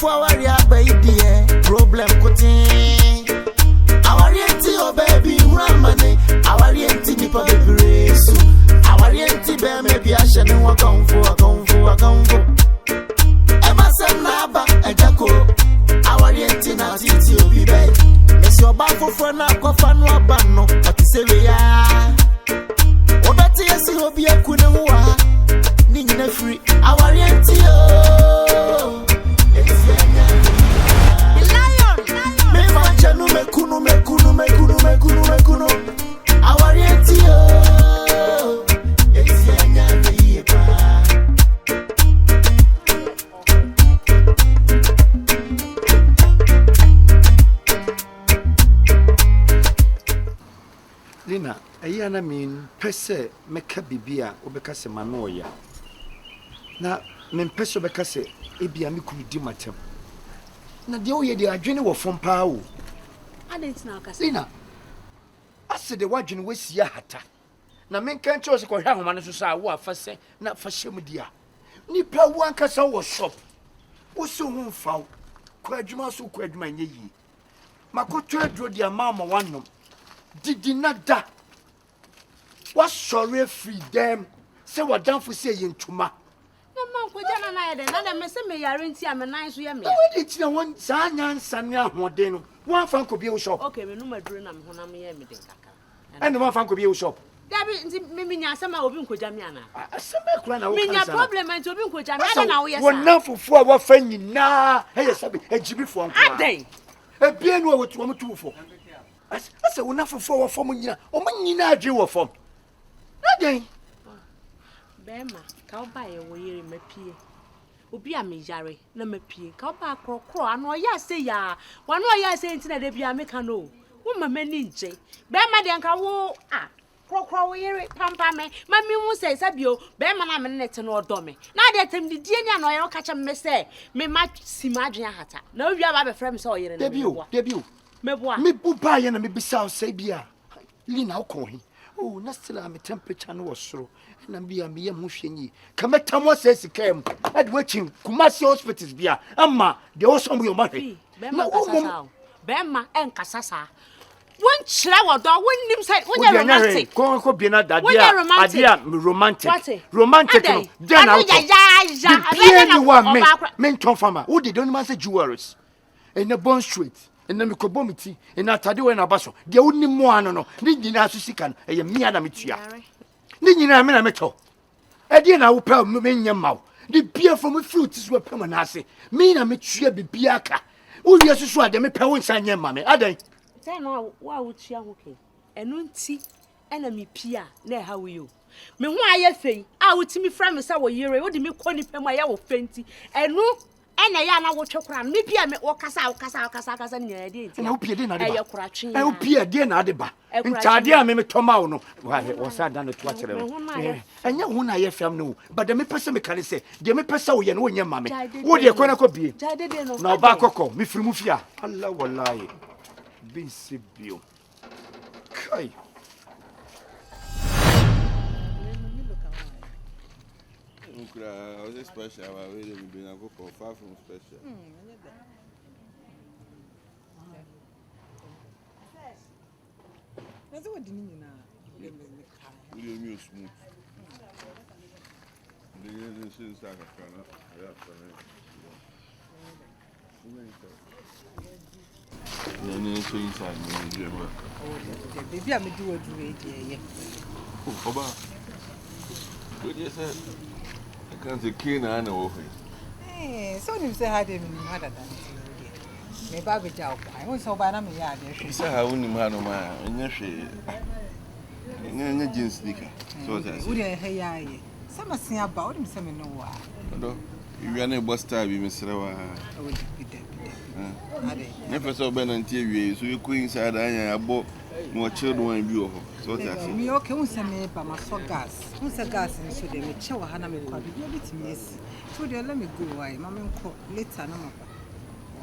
for our baby, problem cutting. Our yenti, oh baby, Ramane, our yenti, nipa baby, so our yenti, baby, I shall know a gun for. Emerson Naba, AGYA KOO, our yenti, now titi, be back. It's your back for na coffin, no banno, but it's a real. Oh, that's yes, you'll be a kunawa. Nina free, our yenti, oh. Mekuno our yenti oh esi anya me pa Lina ayana mean pese meka bibia obeka se manoya na men pese obeka se ebia me kudi matem na de oye de adwene wo fom pa o adent na akasa Lina ase de wadwene wasia hata na menka nche ose ko hwa homa ne so sa wo afase na fahyem dia nipa wo ankasa wo shop wo so hu mfaw ko adwuma so ko adwuma nye yi makoto adro dia mama wanom didi nada wa sorry free them say wadanfo say yentuma na man ko jana na ye de na dem se me yare nti amenan so ye me we dey tina won sa nyansa ne ahode no wan fan ko bi wo shop okay me no maduro na me honam ye me de kaka and wan fan ko bi wo shop dabi nti me nya asema obi nkoja me ana asema kura na wo me nya problem nti obi nkoja me ada na wo ye sa won nafofo a wo fa nyina he sabe agibifo nko aden ebie no wo tu fo asa won nafofo wo fo nyina o nyina adwe wo fo aden bema ka oba ye wo yere mapie obi a me yare na mapie ka oba krokro ano ya se ya wano ya se nti na de bia me ka no wo mama ni nje bema de nka wo krokro wo yere pampa me mami mu se sabio bema na me nete no odo me na de tem di die ni ano ye ka cha me se me ma simadwen hata na wi aba be frem se o yere na debio meboa me bu ba ye na me bisa o se bia Lina wo hi oh na still am temperature no soro na bia me yam hwenyi kameta mo se sikam ade wachin Kumasi hospitals bia amma de wo som yo mahwe bema kasasa bema enkasasa won chira wodo wonnim say wonya romantic ko bia na dadia adia romantic no den out bia ni wa me nton fama wo de don man say jewelries in the Bond Street and then me ko bomiti in atade we na baso de wonnim mo ano no ni nyina so sika no eye me ada metua ni nyina me na meto e na wo pa me nya mawo de bia from fruits we pa na ase me na metua bibia ka wo wie so ade me pa wo nsa nya ma me adan say no wa wo tua hoke enu nti ena me pia na ha wo yo me ho aye fei a wo timi fra me sa wo yere wo de me koni pem aye wo fenti enu ena ya na wo twekura me pia me wo kasa ni ya de nti na wo pia de na de ba kura twen wo pia de na de ba ntade a me toma wo no wo sa da no to akere enya hu na ye fam no but de me pese me kale se de me pese wo ye no nya ma me wo de ko na ko bie na ba kokko me firi mu fia Allah wallahi bin sibio kai I was special. I really been a go far from special. That's what you need now. You mean smooth. The since I can. Inside me. Baby, I'm doing it. Oh, Oba. What you said? I can't say keen and over. Eh, so you say had him harder than maybe I will job. I was so bad. I'm a yard. He said, I wouldn't have no man. And yes, she jeans sneaker. So that's it. Some say about him, some know why. You are not bust time, Mr. Never saw Ben and TV, so you could inside I bought more children and beautiful. So that's me. Okay, who's a me by my gas? Who's a gas and so they may show Hannah me quite a miss. So they let me go away. Mamma call later. No,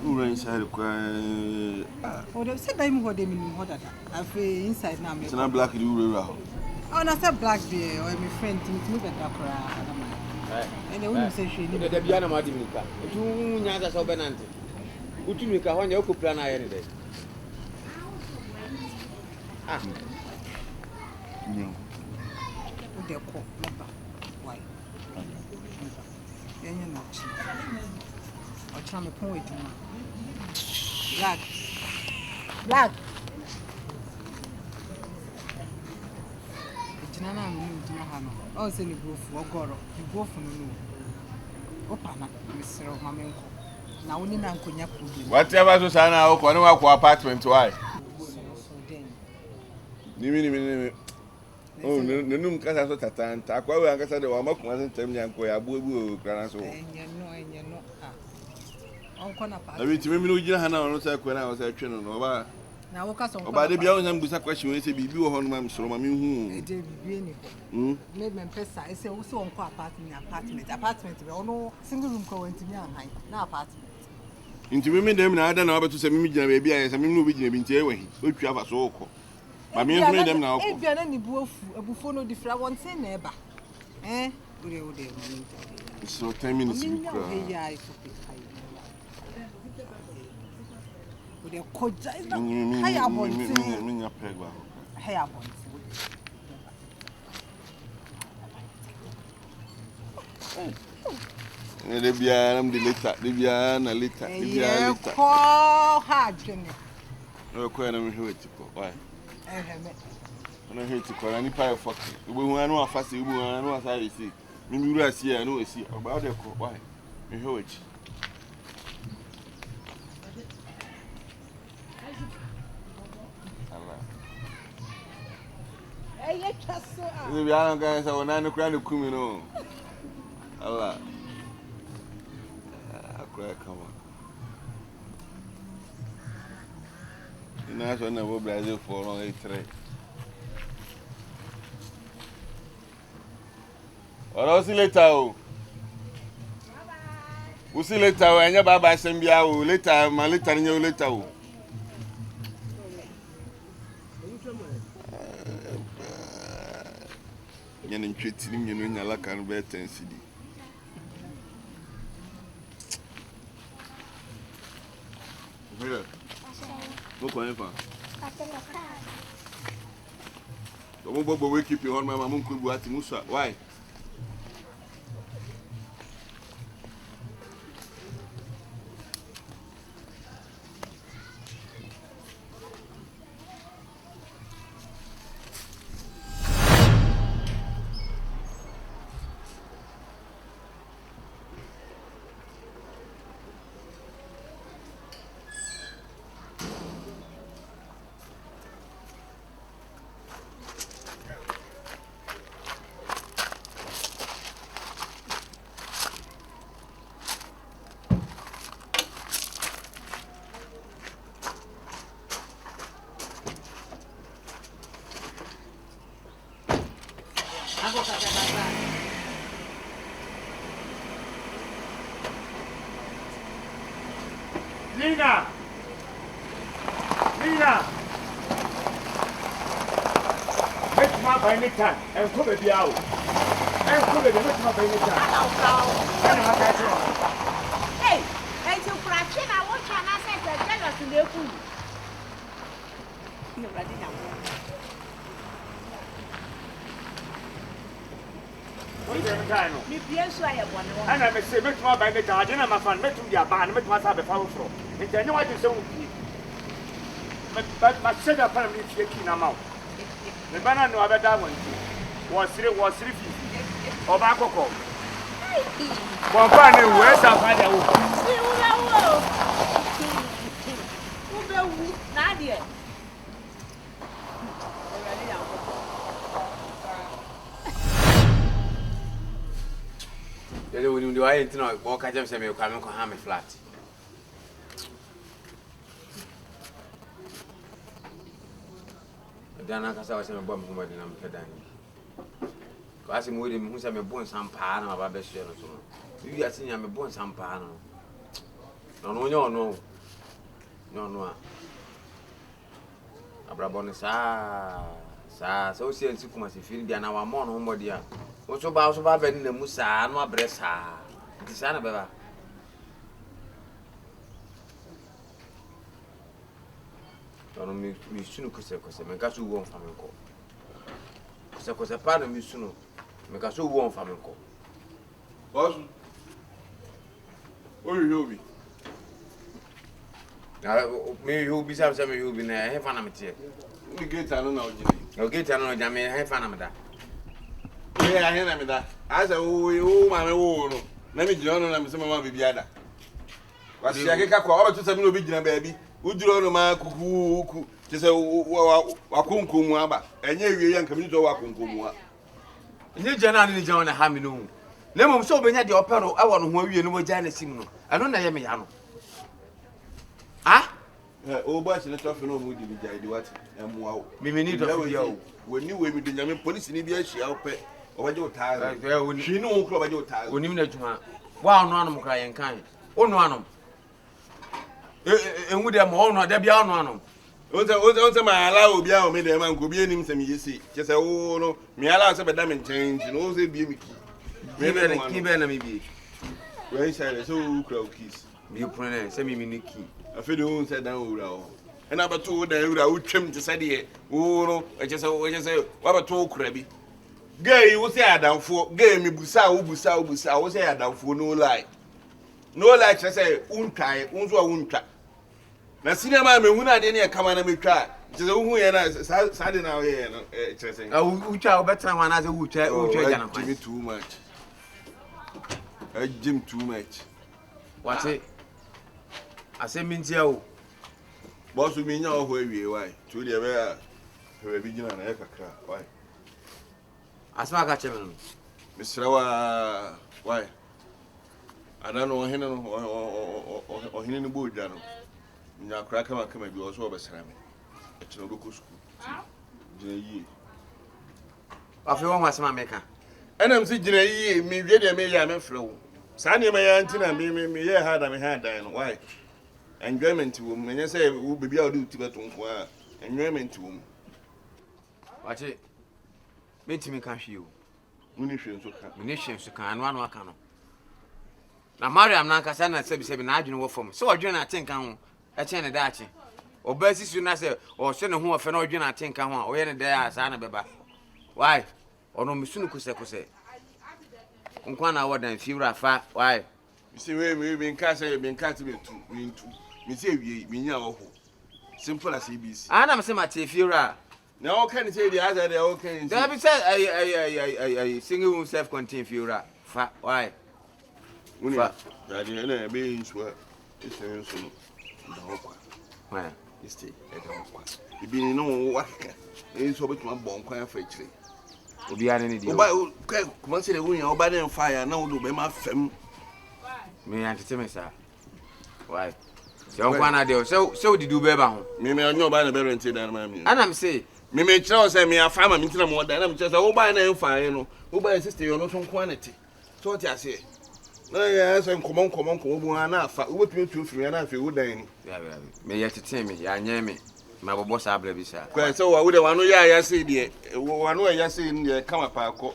who ran inside the choir? Oh, they said I'm what they mean. What I feel inside now. It's not black. You will. Oh, not a black bear or my friend to move at the And they wouldn't say she needed the piano Martinica. 2 years of Benanti. Utumika when you could plan any day. Ah, they're called why? Then you're not cheap. I'll try my point. Black. Nana, oh, say you go for Goro, you go for no. Opana, Mr. Mamenko. Now, only Nankonya. Whatever Susana, Okono apartment, why? Nimi. Oh, no, Casa Tatan, Takwa, and Casa de Wamok wasn't telling Yanko, Abu, Granaso. And you're not. Uncle, I mean, to me, you had no say when I was at Chino Nova. Now, about the beyond and Busa question, we say, be you on my so my moon. It will be maybe Pesa. I say also on apartment, no single room going to me on high, no apartment. Into women, them, I don't know about to say, maybe I am moving in the way, which you have a so called. I mean, them now. If you are any buffalo, the flower won't say never. Eh? So 10 minutes. The koja is not higher Why? I hate to call any pie for we know fast, we know as I see. Maybe I see, I know I see about the why. You hear it. The young guys are 9 o'clock to come in. Allah. Come on. You know, I never Brazil for long 8 3. Or see later. We'll see later. And your Baba Sambia later, my later in your later. Yan treating you in a lack and better and CD. Look on him. We keep you on my mum could go at Musa. Why? Lina! Make my by any time and come be out. And come be make my by any time. Hey, and you fraction, I want to say that jealous in the food. You're ready now. Me pienso I have one. And I may say, make my by the garden and my fan, make to your band, make my father powerful. And then what is so but my said apparently taking them out. The banana no other that one was 350 or back of one fan where's our father? Nadia. When you are to know, walk at them, say, you come and harm a flat. Then I was a bomb who I'm heading. Because I'm with him who's a bone some pan of a best. You are seeing I'm a bone some pan. No. Abrabon is so see and Sukumas if you be an hour more, no more dear. so ba ben na musa no abresa. Disana beba. Ono mi sunu kose me ka so wo mfa me ko. Kose pa na mi sunu me ka so wo mfa me ko. Boss. Oyobi. Me Yobi sa me Yobi na he fa na me tie. Ni gate anu na ojini. O gate anu na me he fa na me da. Yeah, I hear that. As a woo, my own. Let me join on and some of my baby. What's the Ageka Koo to 7 big baby? Would you know my cuckoo? Just a Wakunkumaba, and you young community of Wakunkumwa. Ni jana ni jana haminu. Lemon so be the opera I want who you know Janet Simon. I don't know me yano. Ah? Oh, but it's not no moody with what and wow. Mimi need to when you were with the Yaman police in India, she out pay over your tire. She know over your tire. When you know, wow, no one crying kind. Oh, no one. And with them all, not there be on one. Also, my allow be out, made a man could be in him some you see. Just oh, no, me allow some diamond change and also be me. Maybe maybe. Where is I so crowd keys? You pronounce semi key. I feel the own said down. And I told them I would trim to say, oh, no, I just say, what about two crabby? Gay, you say I down for gay me busa, I was say I down for no lie. No lie, I say, untie, unta. Now, cinema, me when I didn't come and me try. Just who and I said now here, oh, child, better one as a wood, Jimmy too much. Jim too much. What's it? I say, means you. Boss will mean your way, why? To the very beginner and ever cry. Why? As my catchman, Mr. Why? I don't know him or him in the boot, Dano. Now, crack him, come and be also over Sammy. It's no local school. I feel what's my maker. And I'm sitting a me ready, may I may flow. Sandy, my auntie, and me, had I had done. Why? Enjoyment to him, and I say, we'll be able to do to enjoyment to him. Watch it. Meet me, can't you? Munitions to can one work on. Now, Mariam Nankasana said, I don't know from. So I join, I think I'm a chain of that. Or Bessie soon as or send a home of an origin, I think I'm or any day as Anna Beba. Why? Or no Missunuku say. Unkwana what then few fat. Why? You see, we've been casting to me too. Me say we know simple as ABC. I'm saying my Tifura. Now, can you say the other day? Okay, there be said I single self-contained Fura. Fat, why? Fat, I didn't be in sweat. It's a so. Why? You stay at the home. You be no what? It's over to my bone quite for tree. Will be any deal. Come on, say the wind over there fire now do be my femme. Me entertain me, sir. Why? So did you bear? Me, I know by the bear and say that, mammy. And I'm say, me may tell say me a farmer, me tell more than I'm just a by name fire, you know, who by a sister, you know, some quantity. So what I say. No, yes, and come on, enough. What you 2 3 and a few days. May entertain me, I name me. My boss, I believe, sir. So I would have one way I say, dear, one way I say in the Kamapako.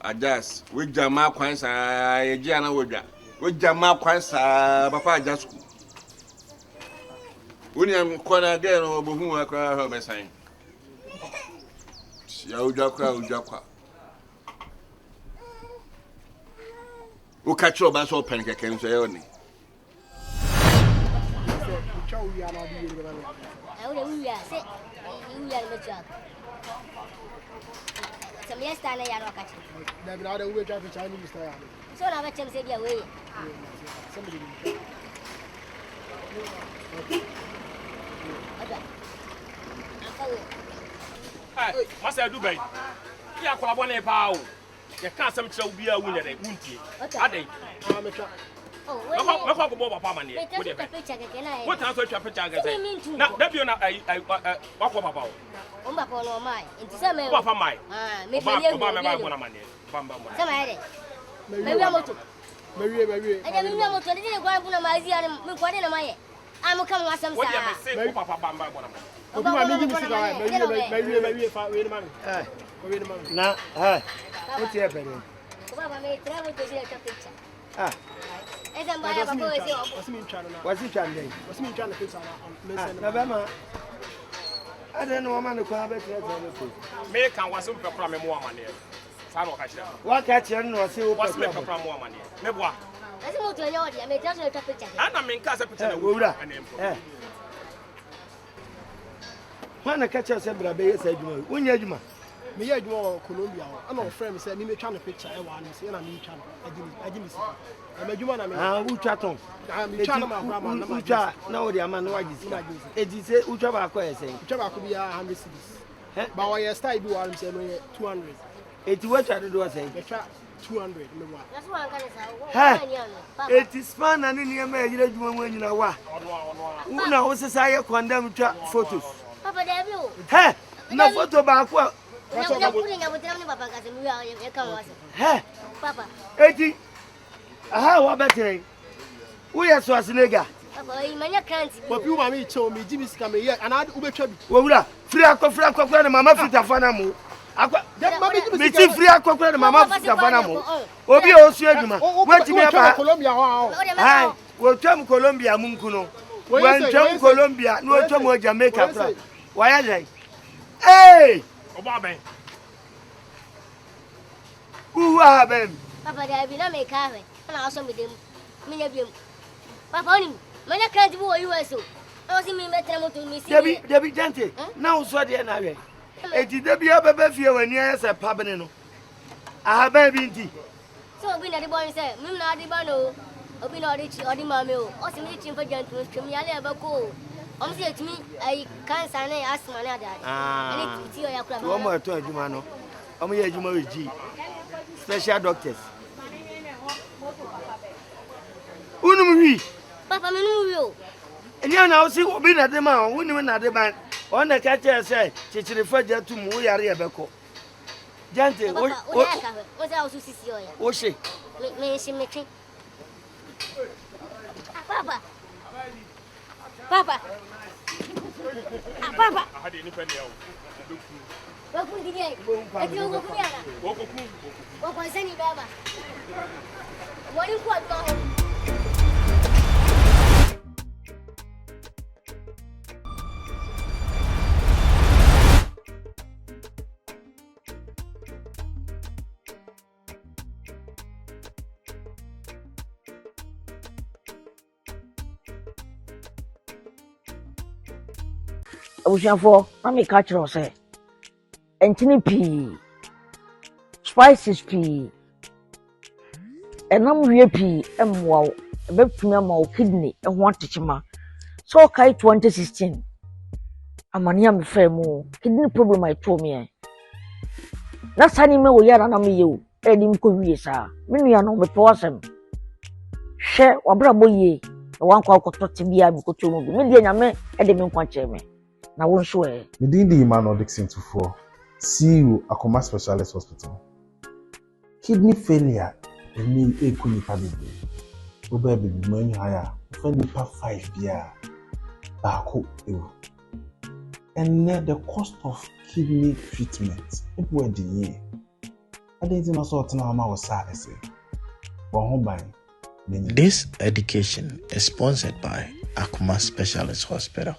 I just with Jamal Quansa, I Gianna would with Jamal Quansa, Papa just. William Corner again over whom I cry her by saying. Jacka. Who catch your bass open, I can say only. Some yesterday, I don't catch it. They're not a way to Chinese style. So I let him say, away. Somebody. Hey, what's I do, baby? Yeah, I want a pow. You can't some trouble be a winner, won't you? Are they? Oh, what about Papa? What time to trap a chagger? Not that you're not a walk about. Papa, my, into some Papa, my. Maybe I'm money. Maybe I'm to. Maybe I didn't know what to do. I'm a come with some Papa Bamba. Maybe Na, what's happening? Baba, me travel to see a picture. Ah. What's he trying? What's me trying to fix on November. I don't know, man, the car better. Make and was super from more money. What catch you know, see what's make from more money. Maybe what? I don't know, I may just take a picture. And I mean, Casa Picture. When I catch us, every said, when you're Juma. Me ya Juma Colombia. I'm not friend said, me trying to picture. I want to see and I'm trying. I didn't see. I'm a Juma. Who chat on? I'm trying to my grandma. No, the man, what is it? It is Utraba saying. Utraba could be 100 cities. But why you start do I'm saying 200. It's what I do, I say. 200. That's what I'm going to say. It is fun and in your man, you when you know what. Now, what's the say? Condemn photos. Papa, there you. Hey, no photo back. Papa. 80. How better? We are Swasnega. Papa, you can't. But you want me to me, Jimmy's coming here, and I'd Uber Chubby. Well, Franca, Mamma Fita Fanamo. Meti free akokora de mama futa fana mo obi o su aduma wati me ba Colombia hai wo twam Colombia munku no wan twam Colombia no twam Jamaica fra waya dai oba ben uwa ben Papa dey be na me ka hwe na aso me dem me nya biem Papa oni me na kan ti bo US o o si me metra moto me si Debi jante na uso de na hwe eti debi abebe fie wani ese pabene no ahaba bi nti so obi na de boy say me na de ba no obi na odi chi odi mame o o si me chi mfa jantu twem ya le ba ko o me se etimi ai cancer na asthma na da ani ti o ya kura wo mo eto adwuma no o mo ye adwuma we ji special doctors unum wi Papa me no wi o eni na o si obi na de ma o unum na de ban on the catch say chichiri faja tu mu yare ebeko jante o za o su sisi o ya o she me shi me twi Papa Papa Papa hade ni pende yawo wa ku ndi ye e ti o ku ya na wo ko sani baba woni ku adwa ho Obusiafo na me ka kire o se entini pii spices pii enam wie pii emwa ebetumi ama o kidney ehwo atechima so kai 2016 amania me fa mu kidney problem ai to me na sani me wo yara na me yewu edim ko wie sa me nua no me powasem hwe wabra boye wan kwa kotote bia me koto mu me die nyame ede me nkwa che me na won so e within the Emmanuel Dixon to 4 CEO Akoma Specialist Hospital kidney failure eni ekuni pabibe oba be mo enyi haya for nipa 5 bia baako ewu and the cost of kidney treatment it were the year adenti so otna ma wo sa ese won ho ban. This education is sponsored by Akoma Specialist Hospital.